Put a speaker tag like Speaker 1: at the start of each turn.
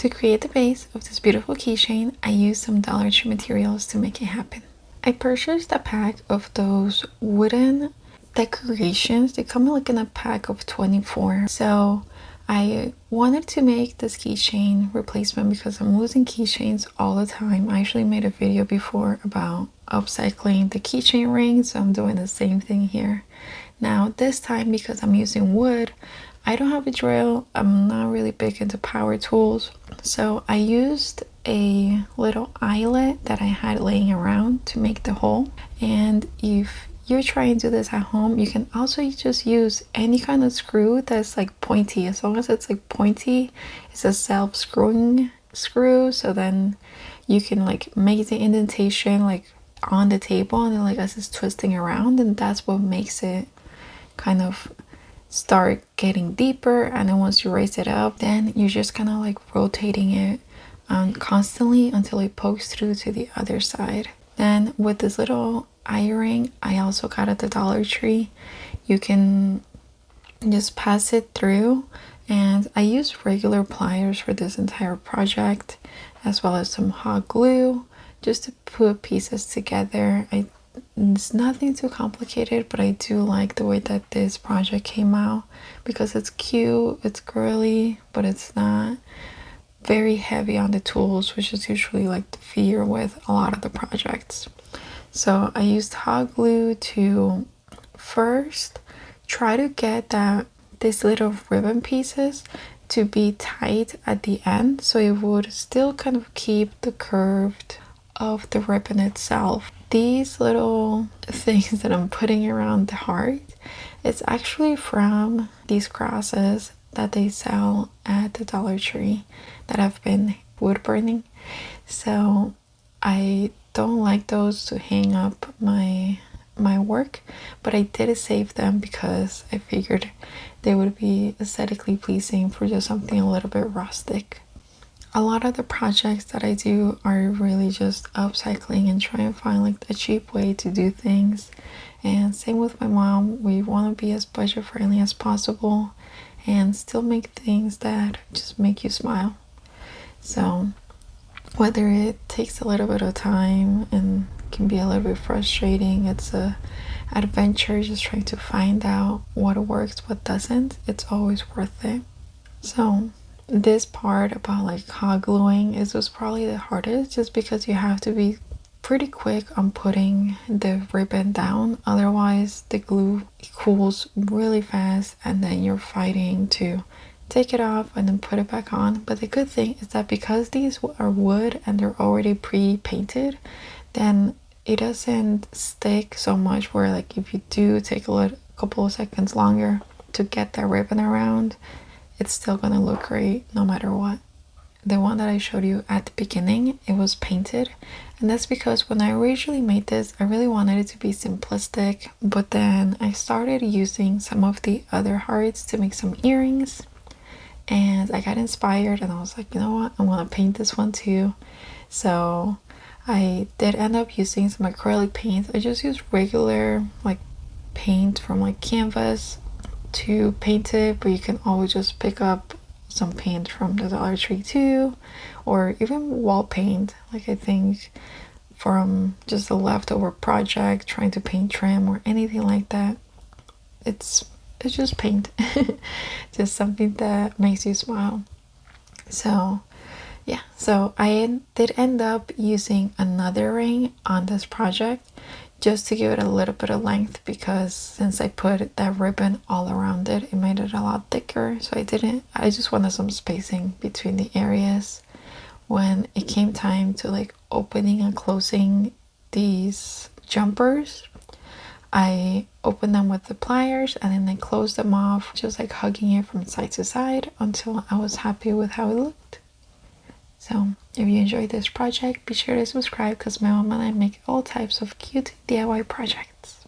Speaker 1: To create the base of this beautiful keychain, I used some Dollar Tree materials to make it happen. I purchased a pack of those wooden decorations. They come like in a pack of 24. So I wanted to make this keychain replacement because I'm losing keychains all the time. I actually made a video before about upcycling the keychain ring, so I'm doing the same thing here. Now this time, because I'm using wood, I don't have a drill. I'm not really big into power tools, so I used a little eyelet that I had laying around to make the hole. And if you're trying to do this at home, you can also just use any kind of screw that's like pointy. As long as it's like pointy, it's a self-screwing screw, so then you can like make the indentation like on the table, and then like as it's twisting around, and that's what makes it kind of start getting deeper. And then once you raise it up, then you're just kind of like rotating it constantly until it pokes through to the other side. Then with this little eye ring I also got at the Dollar Tree, you can just pass it through, and I used regular pliers for this entire project, as well as some hot glue just to put pieces together. It's nothing too complicated, but I do like the way that this project came out because it's cute, it's girly, but it's not very heavy on the tools, which is usually like the fear with a lot of the projects. So I used hot glue to first try to get this little ribbon pieces to be tight at the end, so it would still kind of keep the curved of the ribbon itself. These little things that I'm putting around the heart, it's actually from these crosses that they sell at the Dollar Tree that have been wood burning. So I don't like those to hang up my work, but I did save them because I figured they would be aesthetically pleasing for just something a little bit rustic. A lot of the projects that I do are really just upcycling and trying to find like a cheap way to do things. And same with my mom, we want to be as budget friendly as possible and still make things that just make you smile. So whether it takes a little bit of time and can be a little bit frustrating, it's a adventure just trying to find out what works, what doesn't, it's always worth it. So this part about like hot gluing was probably the hardest, just because you have to be pretty quick on putting the ribbon down, otherwise the glue cools really fast and then you're fighting to take it off and then put it back on. But the good thing is that because these are wood and they're already pre-painted, then it doesn't stick so much, where like if you do take a couple of seconds longer to get that ribbon around, it's still gonna look great no matter what. The one that I showed you at the beginning, it was painted, and that's because when I originally made this, I really wanted it to be simplistic, but then I started using some of the other hearts to make some earrings, and I got inspired and I was like, you know what, I'm gonna paint this one too. So I did end up using some acrylic paint. I just used regular like paint from like canvas to paint it, but you can always just pick up some paint from the Dollar Tree too, or even wall paint. Like I think from just a leftover project trying to paint trim or anything like that, it's just paint. Just something that makes you smile. So yeah, so I did end up using another ring on this project just to give it a little bit of length, because since I put that ribbon all around it, it made it a lot thicker. So I just wanted some spacing between the areas. When it came time to like opening and closing these jumpers, I opened them with the pliers and then I closed them off, just like hugging it from side to side until I was happy with how it looked. So if you enjoyed this project, be sure to subscribe, because my mom and I make all types of cute DIY projects.